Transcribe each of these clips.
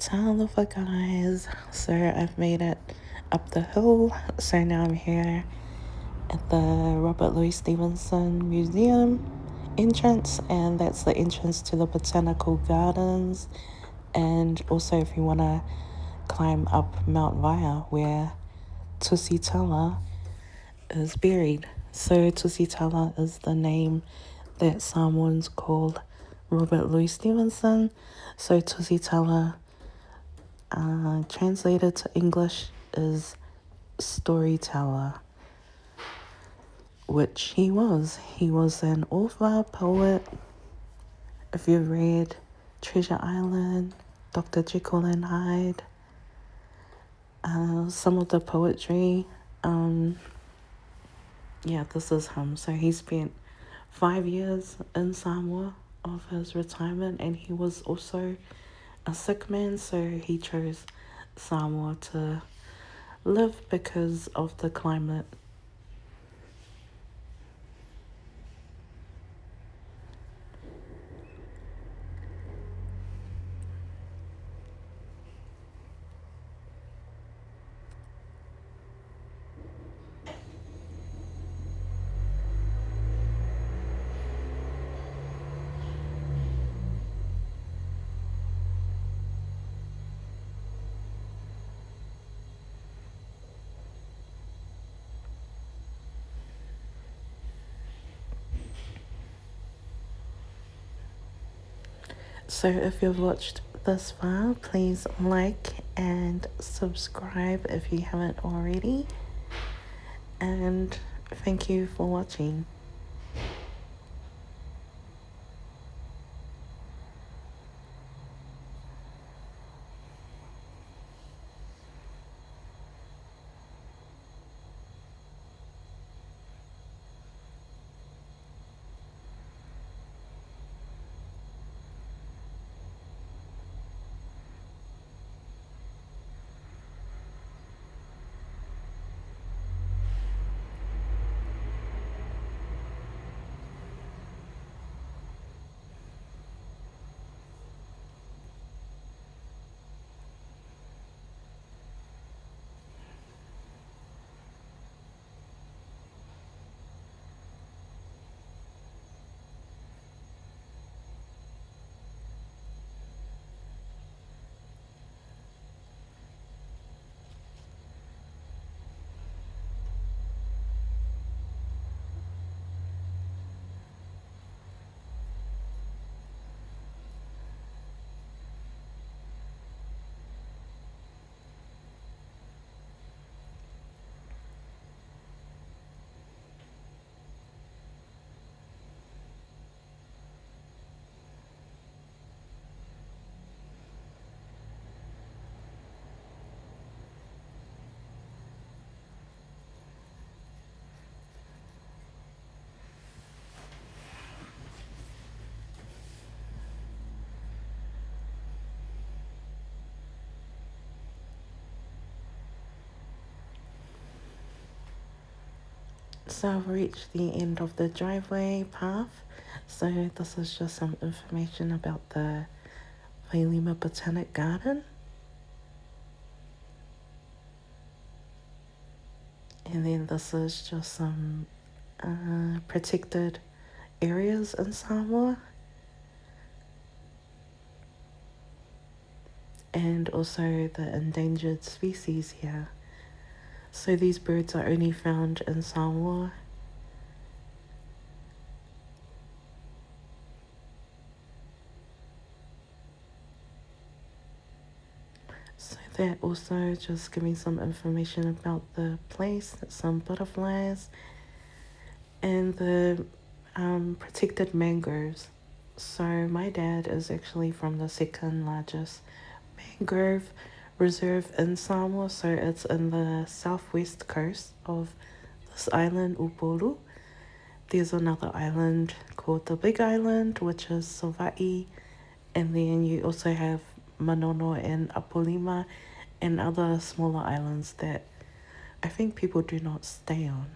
Talofa guys, so I've made it up the hill, so now I'm here at the Robert Louis Stevenson Museum entrance, and that's the entrance to the Botanical Gardens, and also if you want to climb up Mount Vaya where Tusitala is buried. So Tusitala is the name that Samoans call Robert Louis Stevenson, so Tusitala translated to English is storyteller, which he was. He was an author, poet. If you've read Treasure Island, Dr. Jekyll and Hyde, some of the poetry, this is him. So he spent 5 years in Samoa of his retirement, and he was also a sick man, so he chose Samoa to live because of the climate. So if you've watched this far, please like and subscribe if you haven't already. And thank you for watching. So I've reached the end of the driveway path. So this is just some information about the Vailima Botanic Garden. And then this is just some protected areas in Samoa. And also the endangered species here. So these birds are only found in Samoa. So that also just giving some information about the place, some butterflies, and the protected mangroves. So my dad is actually from the second largest mangrove reserve in Samoa, so it's in the southwest coast of this island, Upolu. There's another island called the Big Island, which is Savaii, and then you also have Manono and Apolima and other smaller islands that I think people do not stay on.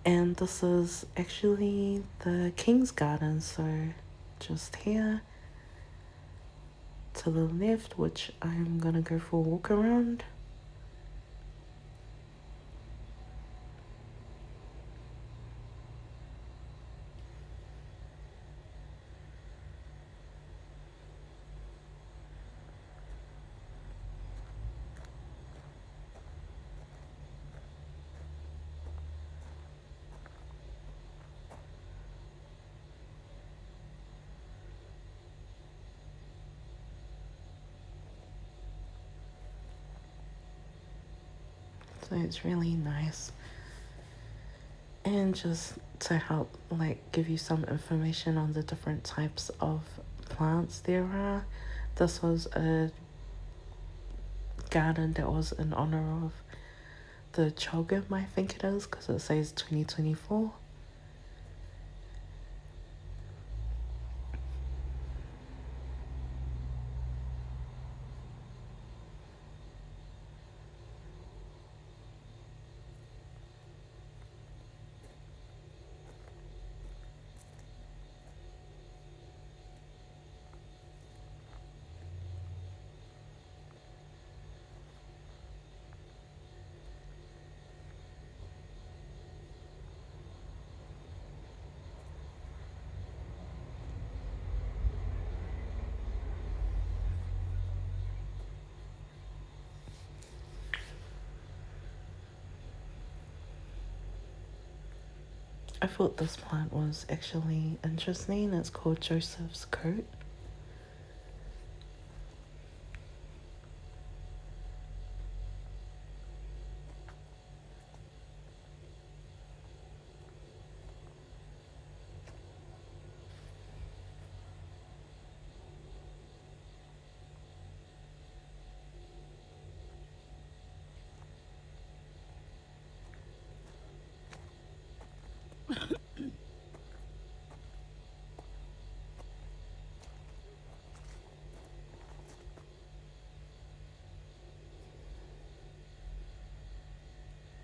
And this is actually the King's Garden, so just here. to the left, which I'm gonna go for a walk around. So it's really nice. And just to help like give you some information on the different types of plants there are, this was a garden that was in honor of the Chogam, I think it is, because it says 2024. I thought this plant was actually interesting. It's called Joseph's Coat.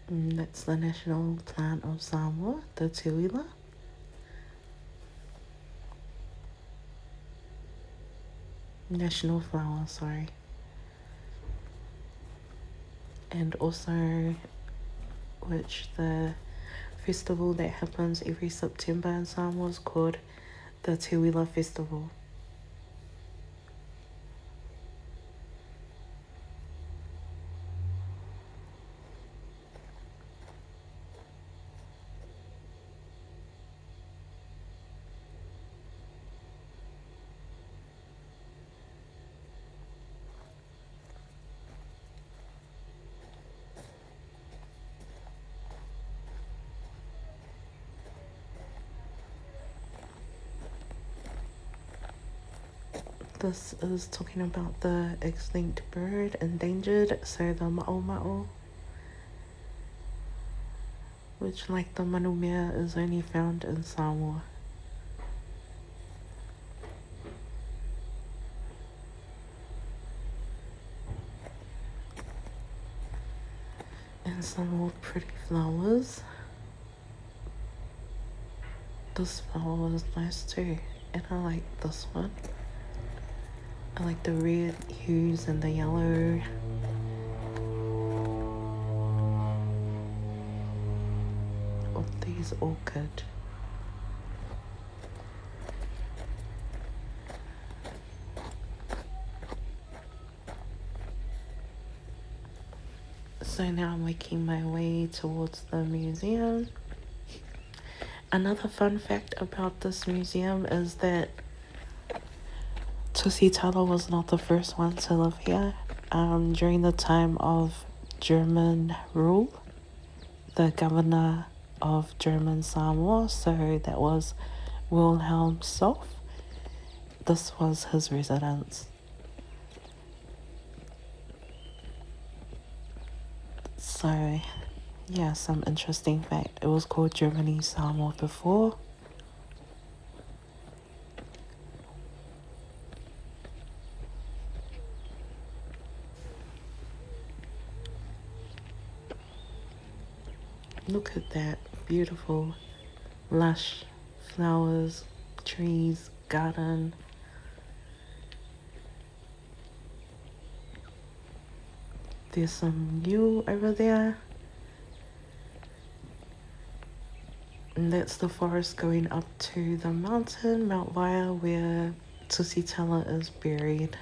That's the national plant of Samoa, the tuila. National flower, sorry. And also, which the festival that happens every September in Samoa is called the Tuila Festival. This is talking about the extinct bird, endangered, so the ma'o, which, like the manumea, is only found in Samoa. And some more pretty flowers. This flower is nice too, and I like this one. I like the red hues and the yellow. Of these orchid. So now I'm making my way towards the museum. Another fun fact about this museum is that Tusitala was not the first one to live here. During the time of German rule, the governor of German Samoa, so that was Wilhelm Solf, this was his residence. So, yeah, some interesting fact. It was called Germany Samoa before. Look at that beautiful, lush flowers, trees, garden. there's some U over there. And that's the forest going up to the mountain, Mount Vaia, where Tusitala is buried.